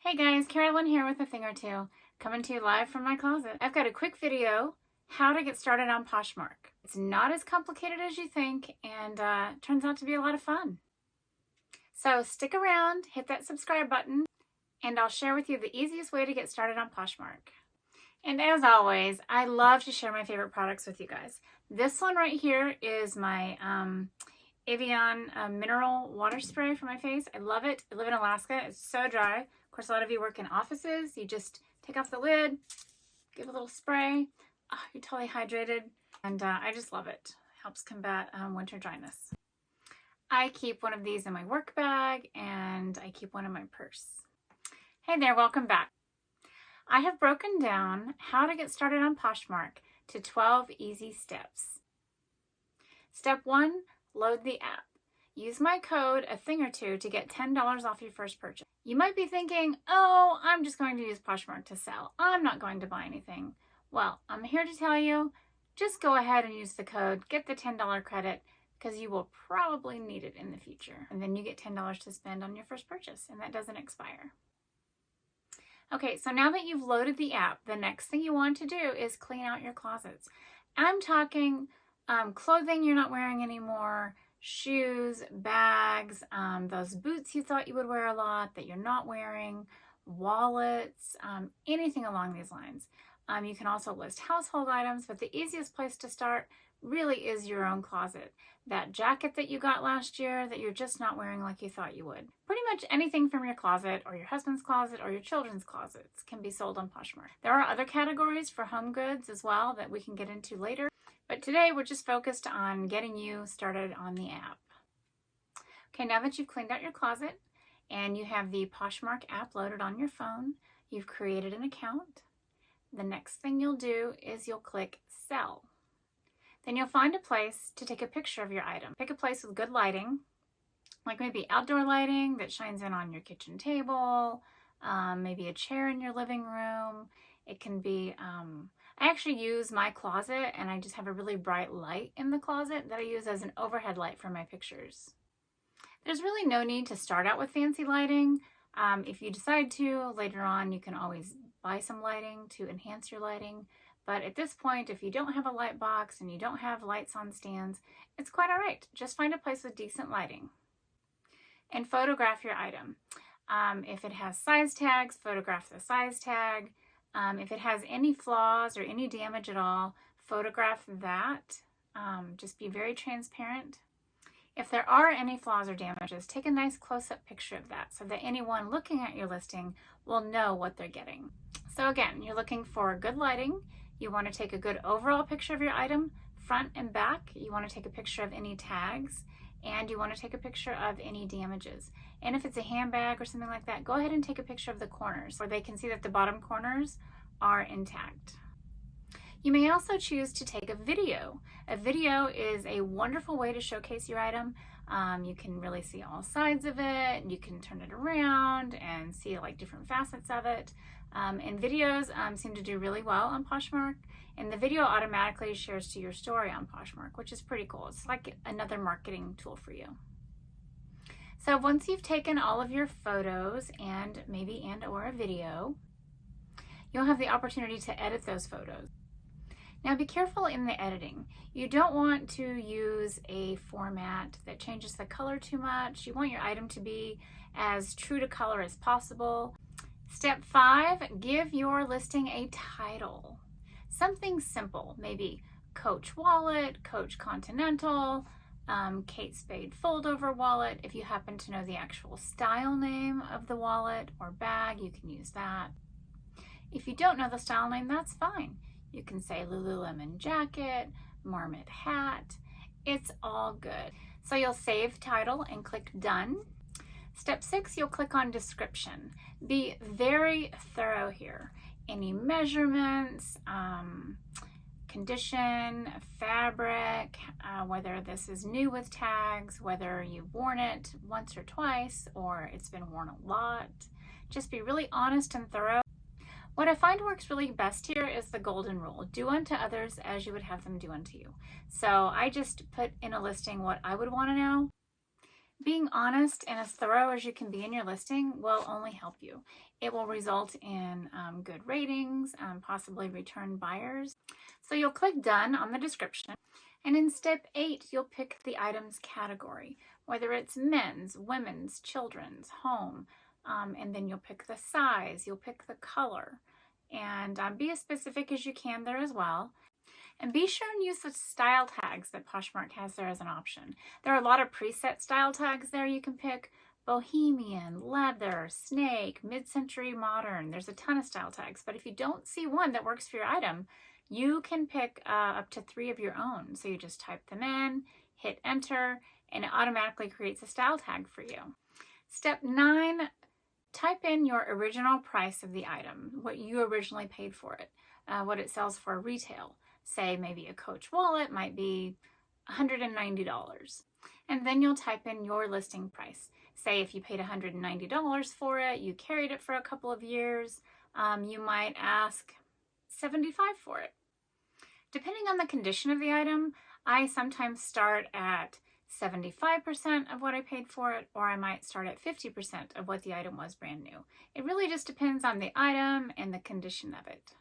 Hey guys, Carolyn here with a thing or two, coming to you live from my closet. I've got a quick video, how to get started on Poshmark. It's not as complicated as you think, and turns out to be a lot of fun. So stick around, hit that subscribe button, and I'll share with you the easiest way to get started on Poshmark. And as always, I love to share my favorite products with you guys. This one right here is my Evian mineral water spray for my face. I love it. I live in Alaska. It's so dry. Of course, a lot of you work in offices. You just take off the lid, give a little spray. Oh, you're totally hydrated. And I just love it. Helps combat winter dryness. I keep one of these in my work bag and I keep one in my purse. Hey there, welcome back. I have broken down how to get started on Poshmark to 12 easy steps. Step 1, load the app. Use my code, a thing or two, to get $10 off your first purchase. You might be thinking, oh, I'm just going to use Poshmark to sell. I'm not going to buy anything. Well, I'm here to tell you, just go ahead and use the code, get the $10 credit, because you will probably need it in the future. And then you get $10 to spend on your first purchase, and that doesn't expire. Okay, so now that you've loaded the app, the next thing you want to do is clean out your closets. I'm talking clothing you're not wearing anymore, shoes, bags, those boots you thought you would wear a lot that you're not wearing, wallets, anything along these lines. You can also list household items, but the easiest place to start really is your own closet. That jacket that you got last year that you're just not wearing like you thought you would. Pretty much anything from your closet or your husband's closet or your children's closets can be sold on Poshmark. There are other categories for home goods as well that we can get into later, but today we're just focused on getting you started on the app. Okay, now that you've cleaned out your closet and you have the Poshmark app loaded on your phone, you've created an account, the next thing you'll do is you'll click Sell. Then you'll find a place to take a picture of your item. Pick a place with good lighting, like maybe outdoor lighting that shines in on your kitchen table, maybe a chair in your living room. It can be, I actually use my closet and I just have a really bright light in the closet that I use as an overhead light for my pictures. There's really no need to start out with fancy lighting. If you decide to, later on you can always buy some lighting to enhance your lighting. But at this point, if you don't have a light box and you don't have lights on stands, it's quite all right. Just find a place with decent lighting and photograph your item. If it has size tags, photograph the size tag. If it has any flaws or any damage at all, photograph that. Just be very transparent. If there are any flaws or damages, take a nice close-up picture of that so that anyone looking at your listing will know what they're getting. So again, you're looking for good lighting. You want to take a good overall picture of your item, front and back. You want to take a picture of any tags, and you want to take a picture of any damages. And if it's a handbag or something like that, go ahead and take a picture of the corners where they can see that the bottom corners are intact. You may also choose to take a video. A video is a wonderful way to showcase your item. You can really see all sides of it. You can turn it around and see like different facets of it. And videos seem to do really well on Poshmark. And the video automatically shares to your story on Poshmark, which is pretty cool. It's like another marketing tool for you. So once you've taken all of your photos and or a video, you'll have the opportunity to edit those photos. Now be careful in the editing. You don't want to use a format that changes the color too much. You want your item to be as true to color as possible. Step 5, give your listing a title. Something simple, maybe Coach Wallet, Coach Continental, Kate Spade Fold-Over Wallet. If you happen to know the actual style name of the wallet or bag, you can use that. If you don't know the style name, that's fine. You can say Lululemon jacket, Marmot hat. It's all good. So you'll save title and click done. Step 6, you'll click on description. Be very thorough here. Any measurements, condition, fabric, whether this is new with tags, whether you've worn it once or twice, or it's been worn a lot. Just be really honest and thorough. What I find works really best here is the golden rule. Do unto others as you would have them do unto you. So I just put in a listing what I would want to know. Being honest and as thorough as you can be in your listing will only help you. It will result in good ratings, possibly return buyers. So you'll click done on the description. And in step 8, you'll pick the item's category, whether it's men's, women's, children's, home, and then you'll pick the size, you'll pick the color, and be as specific as you can there as well. And be sure and use the style tags that Poshmark has there as an option. There are a lot of preset style tags there you can pick. Bohemian, leather, snake, mid-century modern. There's a ton of style tags, but if you don't see one that works for your item, you can pick up to 3 of your own. So you just type them in, hit enter, and it automatically creates a style tag for you. Step 9, type in your original price of the item, what you originally paid for it, what it sells for retail. Say maybe a Coach wallet might be $190. And then you'll type in your listing price. Say if you paid $190 for it, you carried it for a couple of years, you might ask $75 for it. Depending on the condition of the item, I sometimes start at 75% of what I paid for it, or I might start at 50% of what the item was brand new. It really just depends on the item and the condition of it.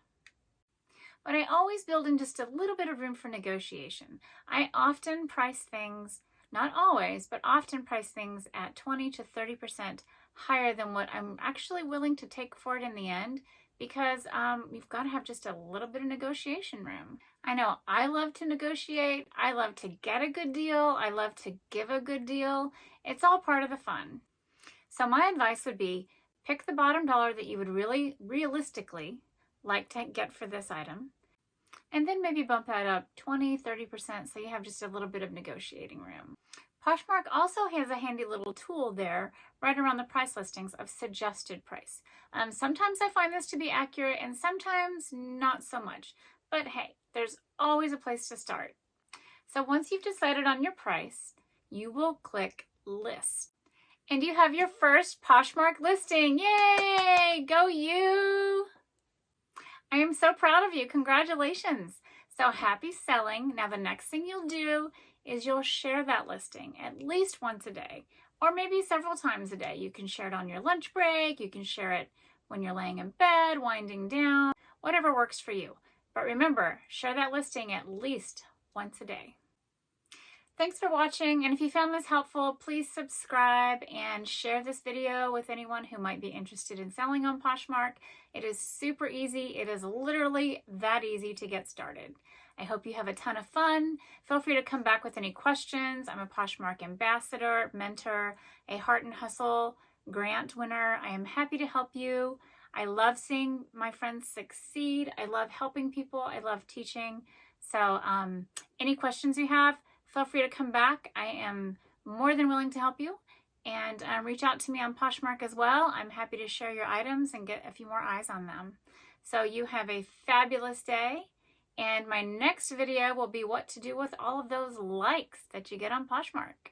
But I always build in just a little bit of room for negotiation. I often price things, not always, but often price things at 20 to 30% higher than what I'm actually willing to take for it in the end, because you've got to have just a little bit of negotiation room. I know I love to negotiate. I love to get a good deal. I love to give a good deal. It's all part of the fun. So my advice would be pick the bottom dollar that you would really realistically like to get for this item, and then maybe bump that up 20, 30% so you have just a little bit of negotiating room. Poshmark also has a handy little tool there right around the price listings of suggested price. Sometimes I find this to be accurate and sometimes not so much, but hey, there's always a place to start. So once you've decided on your price, you will click list. And you have your first Poshmark listing. Yay! Go you! I am so proud of you. Congratulations. So happy selling. Now the next thing you'll do is you'll share that listing at least once a day, or maybe several times a day. You can share it on your lunch break. You can share it when you're laying in bed, winding down, whatever works for you. But remember, share that listing at least once a day. Thanks for watching, and if you found this helpful, please subscribe and share this video with anyone who might be interested in selling on Poshmark. It is super easy. It is literally that easy to get started. I hope you have a ton of fun. Feel free to come back with any questions. I'm a Poshmark ambassador, mentor, a Heart and Hustle grant winner. I am happy to help you. I love seeing my friends succeed. I love helping people. I love teaching. So any questions you have, feel free to come back. I am more than willing to help you. And reach out to me on Poshmark as well. I'm happy to share your items and get a few more eyes on them. So you have a fabulous day. And my next video will be what to do with all of those likes that you get on Poshmark.